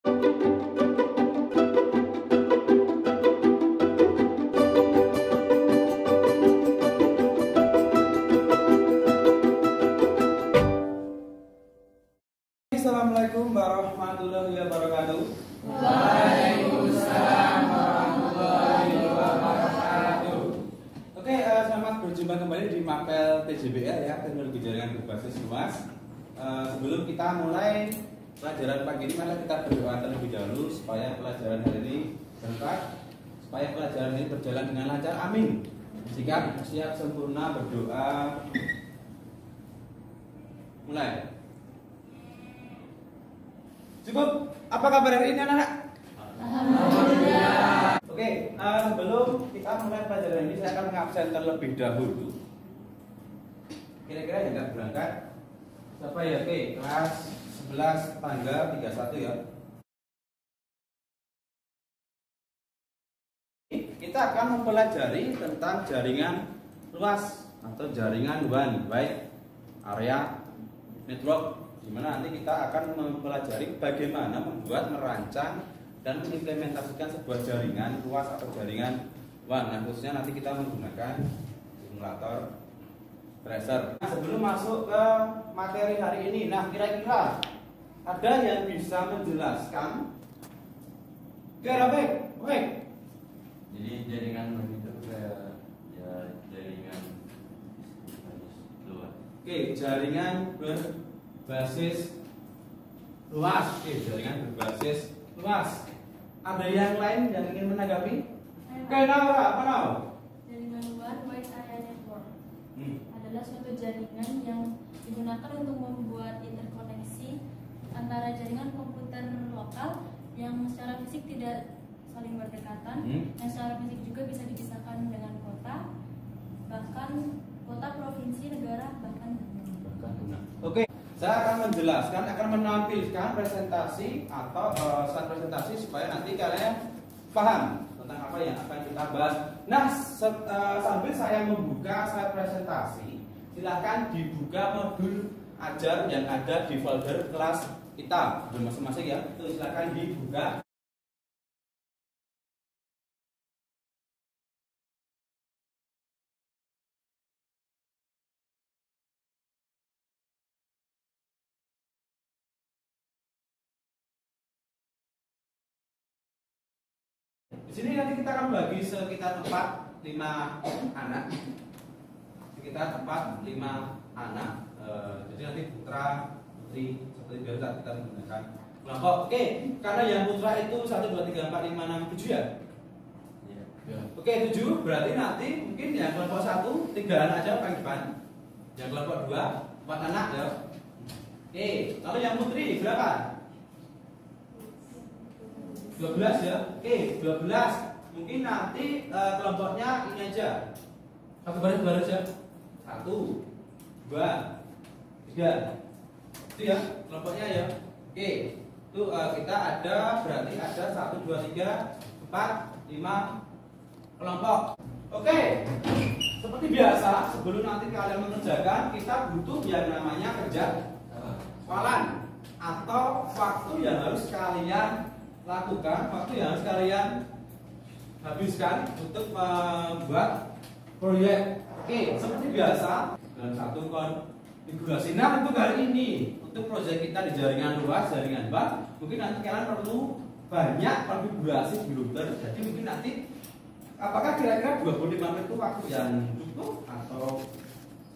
Assalamualaikum warahmatullahi wabarakatuh. Waalaikumsalam warahmatullahi wabarakatuh. Oke, selamat berjumpa kembali di Mapel TJBL ya, teknologi jaringan berbasis luas. Sebelum kita mulai pelajaran pagi ini, mari kita berdoa terlebih dahulu supaya pelajaran hari ini berkah, supaya pelajaran ini berjalan dengan lancar. Amin. Siap sempurna berdoa. Mulai. Cukup. Apa kabar hari ini anak-anak? Alhamdulillah. Oke, sebelum kita mulai pelajaran ini, saya akan mengabsen terlebih dahulu. Kira-kira yang nggak berangkat siapa ya? Oke, kelas 11 tanggal 31 ya. Kita akan mempelajari tentang jaringan luas atau jaringan WAN, baik area network, di mana nanti kita akan mempelajari bagaimana membuat, merancang, dan mengimplementasikan sebuah jaringan luas atau jaringan WAN. Nah, khususnya nanti kita menggunakan simulator tracer. Nah, sebelum masuk ke materi hari ini, nah kira-kira ada yang bisa menjelaskan? Baik. Jadi jaringan itu kayak ya jaringan luas. Oke, jaringan berbasis luas. Jaringan berbasis luas. Ada yang lain yang ingin menanggapi? Oke, Naura, apa Nau? Jaringan luar wide area network adalah suatu jaringan yang digunakan untuk membuat interkoneksi antara jaringan komputer lokal yang secara fisik tidak saling berdekatan, yang secara fisik juga bisa dipisahkan dengan kota, bahkan kota, provinsi, negara, bahkan dunia. Oke, saya akan menjelaskan, akan menampilkan presentasi atau slide presentasi supaya nanti kalian paham tentang apa yang akan kita bahas. Nah, sambil saya membuka slide presentasi, silahkan dibuka modul ajar yang ada di folder kelas kita, modul masing-masing ya. Itu silahkan dibuka. Di sini nanti kita akan bagi sekitar 4-5 anak. Sekitar 4-5 anak. Jadi nanti putra, putri, seperti biasa kita menggunakan kelompok. Oke, karena yang putra itu 1, 2, 3, 4, 5, 6, 7 ya? Ya. Oke, 7 berarti nanti mungkin yang kelompok 1 3 anak aja paling depan. Yang kelompok 2 4 anak ya. Oke, lalu yang putri berapa? 12 ya. Oke, 12. Mungkin nanti kelompoknya ini aja. Satu baris ya. 1 2 3. Itu ya kelompoknya ya. Oke. Itu kita ada berarti ada 1 2 3 4 5 kelompok. Oke. Seperti biasa, sebelum nanti kalian mengerjakan, kita butuh yang namanya kerja hafalan atau waktu yang harus kalian lakukan, waktu yang harus kalian habiskan untuk membuat proyek. Oke, seperti biasa dalam satu konfigurasi. Nah, untuk hari ini untuk proyek kita di jaringan luas, jaringan WAN, mungkin nanti kalian perlu banyak konfigurasi filter. Jadi mungkin nanti apakah kira-kira 25 menit itu waktu yang cukup atau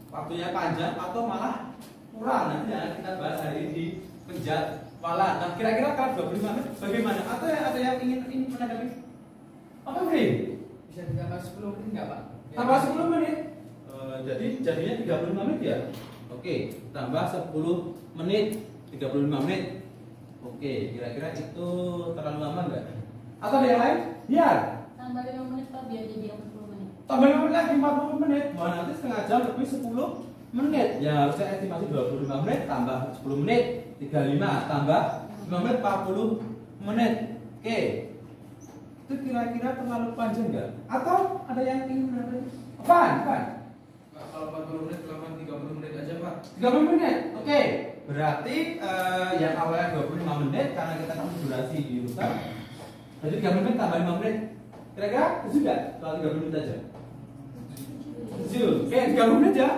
waktunya panjang atau malah kurang? Nanti yang kita bahas hari ini di penjadwalan. Nah, kira-kira kalau 25 menit bagaimana? Atau ada yang ingin menanggapi? Apa Bri? Bisa ditambah 10 menit nggak Pak? Tambah 10 menit. Jadi jadinya 35 menit ya? Oke, tambah 10 menit 35 menit. Oke, kira-kira itu terlalu lama nggak? Atau ada yang lain? Biar Tambah 5 menit Pak, biar jadi 40 menit. tambah 5 menit lagi 50 menit. Wah, nanti setengah jam lebih 10 menit. Ya harusnya estimasi 25 menit tambah 10 menit 35 tambah 5 menit 40 menit. Oke. Itu kira-kira terlalu panjang nggak? Atau ada yang ingin menambah? Apaan? Pak, kalau 40 menit, kelamaan 30 menit aja Pak. 30 menit. Oke. Berarti yang awalnya 25 menit karena kita kasih durasi di urusan. Jadi 3 menit tambah 5 menit. Kira-kira setuju nggak kalau 30 menit aja? Setuju. Oke, 30 menit ya.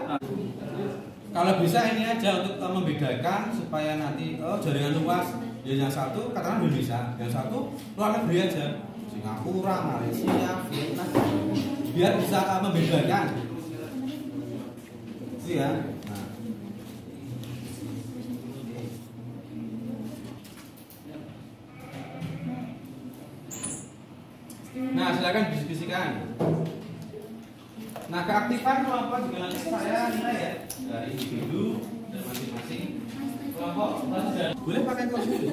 Kalau bisa ini aja untuk membedakan supaya nanti jaringan luas. Ya yang satu katakan Indonesia, yang satu luar negeri aja. Singapura, Malaysia, Vietnam. Biar bisa membedakan. Itu ya. Nah, silakan diskusikan. Nah, keaktifan kelompok juga nanti saya nilai ya dari individu dan masing-masing kelompok. Boleh pakai kelas dulu.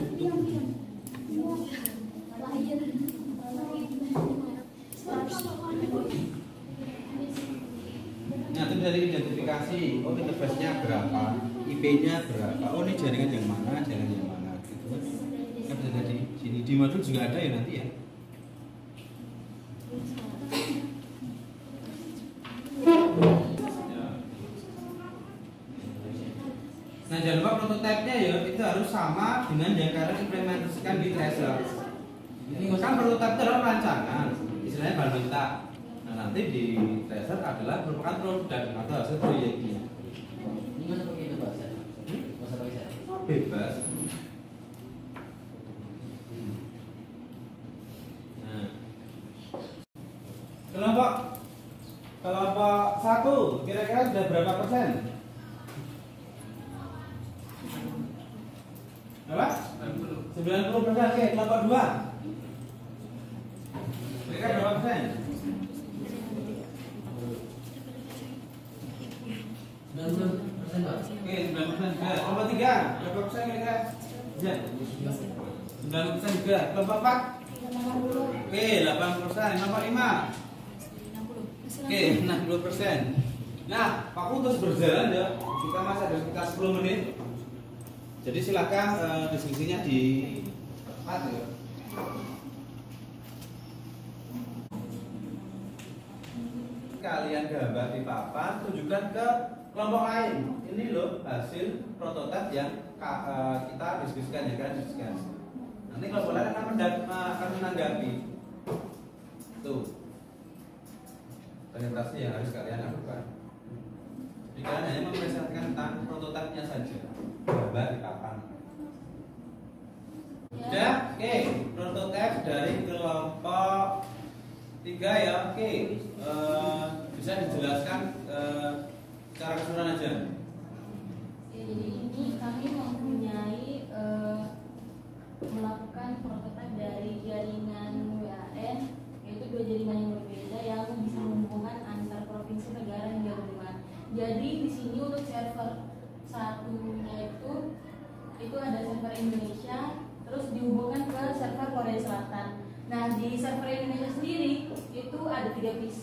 Nah, itu dari identifikasi. Oh, interface-nya berapa? IP-nya berapa? Oh, ini jaringan yang mana? Jaringan yang mana? Gitu kan? Kan bisa jadi sini di modul juga ada ya nanti ya. Nah, jangan lupa prototipe-nya ya itu harus sama dengan yang kalian implementasikan di tracer. Ini kan prototipe itu adalah rancangan, istilahnya bahan mentah. Nah, nanti di tracer adalah merupakan produk atau hasil proyeknya. Ini masa pakai itu bahasa? Masa pakai saya? Bebas. Nah, kelompok 1 kira-kira sudah berapa persen? Berapa? 90%. Oke, kelompok 2 kira-kira berapa persen? 90% Pak. Oke, 90% juga. Kelompok 3 berapa persen kira-kira? Ya. 90% juga. Kelompok 4? Oke, 80%. Kelompok 5? Oke, 60%. Nah, Pak terus berjalan ya. Kita masih ada sekitar 10 menit. Jadi silakan diskusinya di tempat ya. Kalian gambar di papan, tunjukkan ke kelompok lain. Ini loh hasil prototipe yang kita diskusikan ya kan diskusikan. Nanti kelompok lain akan menanggapi. Tuh. Presentasi yang harus kalian lakukan. Jadi kalian hanya mempresentasikan tentang prototipenya saja. Gambar di papan. Sudah? Oke, prototipe dari kelompok 3 ya. Oke. Bisa dijelaskan secara keseluruhan aja. Jadi ini kami mempunyai melakukan prototipe dari jaringan WAN, yaitu 2 jaringan yang berbeda yang bisa menghubungkan antar provinsi, negara hingga rumah. Jadi di sini untuk server satunya itu ada server Indonesia, terus dihubungkan ke server Korea Selatan. Nah, di server Indonesia sendiri itu ada 3 PC,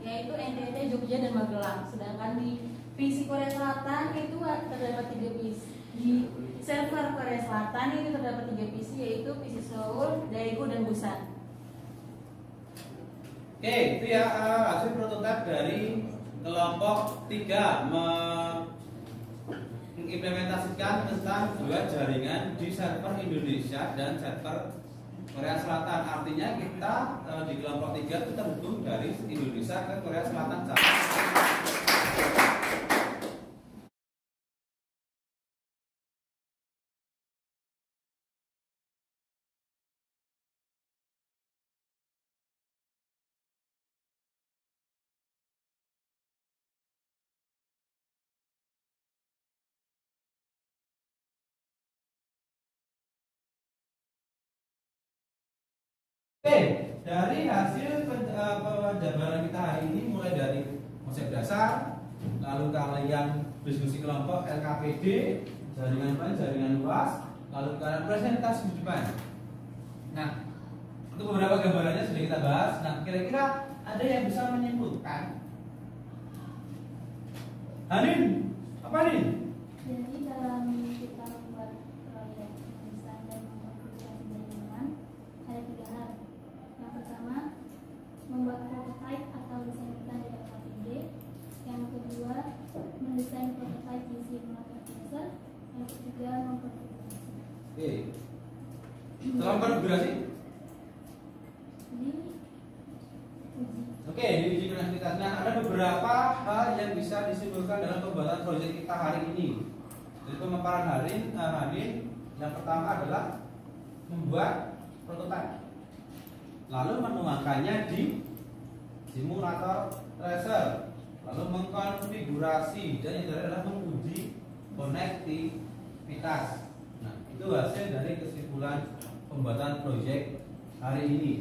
yaitu NTT, Jogja, dan Magelang. Sedangkan di PC Korea Selatan itu terdapat 3 PC. Di server Korea Selatan itu terdapat 3 PC, yaitu PC Seoul, Daegu, dan Busan. Oke, itu ya hasil prototipe dari kelompok 3 mengimplementasikan tentang 2 jaringan di server Indonesia dan server Korea Selatan. Artinya kita di kelompok 3 itu terhubung dari Indonesia ke Korea Selatan. Oke, dari hasil penjabaran kita hari ini mulai dari konsep dasar, lalu kalian diskusi kelompok LKPD, jaringan pan, jaringan luas, lalu kalian presentasi di depan. Nah, untuk beberapa gambarannya sudah kita bahas. Nah, kira-kira ada yang bisa menyimpulkan? Hanin, apa nih? Jadi dalam kita membuat proyek desain dan mengkonfigurasi jaringan ada 3 hal. Yang pertama, membuat prototype atau desain kita di LKPD. Yang kedua, mendesain prototype di simulator tracer. Yang ketiga mengkonfigurasi. Oke. Setelah konfigurasi, Ini uji. oke, di uji konektivitasnya ada beberapa hal yang bisa disimpulkan dalam pembuatan proyek kita hari ini. Jadi pemaparan hari yang pertama adalah membuat prototipe, lalu menuangkannya di simulator tracer, lalu mengkonfigurasi, dan yang terakhir adalah menguji konektivitas. Nah, itu hasil dari kesimpulan pembuatan proyek hari ini.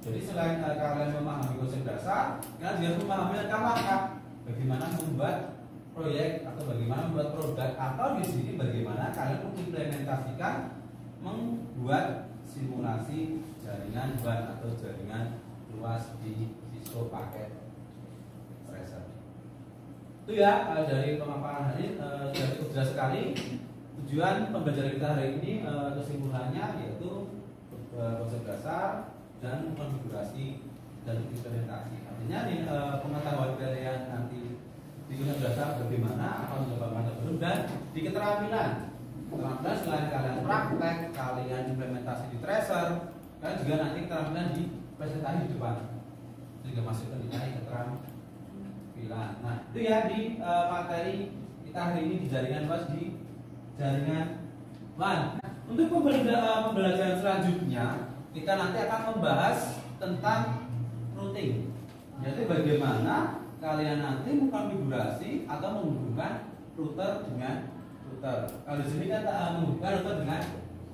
Jadi selain kalian memahami konsep dasar, kalian juga harus memahami langkah-langkah bagaimana membuat proyek atau bagaimana membuat produk, atau di sini bagaimana kalian mengimplementasikan membuat simulasi jaringan WAN atau jaringan luas di Cisco paket tracer. Itu ya dari pemaparan hari ini sudah cukup jelas sekali. Tujuan pembelajaran kita hari ini kesimpulannya yaitu konsep dasar dan konfigurasi dan implementasi. Artinya di pengetahuan kalian nanti di konsep dasar bagaimana akan mencoba belum, dan di keterampilan selain kalian praktek, kalian implementasi di tracer, kalian juga nanti keterampilan di presentasi di depan juga masuk ke keterampilan. Nah, itu ya di materi kita hari ini di jaringan luas, di jaringan WAN. Untuk pembelajaran selanjutnya kita nanti akan membahas tentang routing. Jadi bagaimana kalian nanti mengkonfigurasi atau menghubungkan router dengan router. Kalau di sini kan menghubungkan router dengan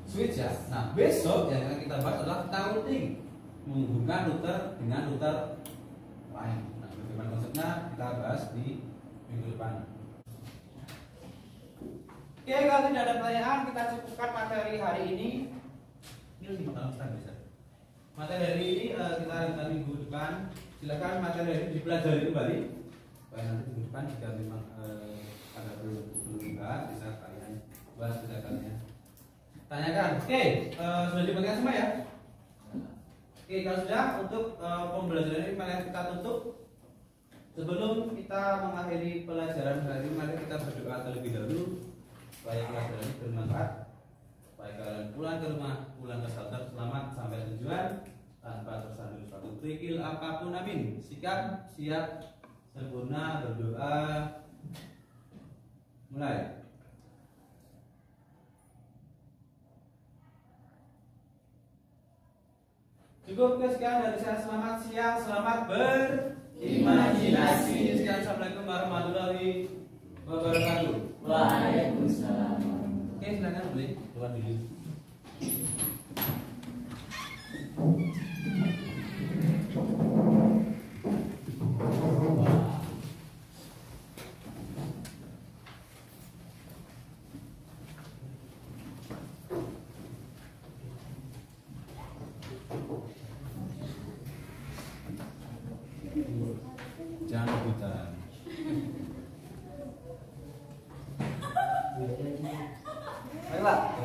switch ya. Nah, besok yang akan kita bahas adalah tentang routing, menghubungkan router dengan router lain. Nah, bagaimana konsepnya kita bahas di minggu depan. Oke, kalau tidak ada pertanyaan, kita cukupkan materi hari ini. Ini lebih makan bisa. Materi hari ini kita lanjutkan minggu depan. Silakan materi hari ini dipelajari kembali. Supaya nanti minggu depan jika memang ada belum dibahas, bisa kalian bahas, bisa kalian tanyakan. Oke, sudah dibagikan semua ya? Oke, kalau sudah, untuk pembelajaran ini mari kita tutup. Sebelum kita mengakhiri pelajaran hari ini, mari kita berdoa terlebih dahulu supaya pelajaran ini bermanfaat, supaya kalian pulang ke rumah, pulang ke shelter selamat sampai tujuan tanpa tersandung suatu kerikil apapun. Amin. Sikap siap sempurna, berdoa mulai. Cukup, sekian dari saya. Selamat siang, selamat berimajinasi. Sekian, assalamualaikum warahmatullahi wabarakatuh. Waalaikumsalam. Oke, silakan boleh keluar dulu. Jangan rebutan. Ayo, Pak.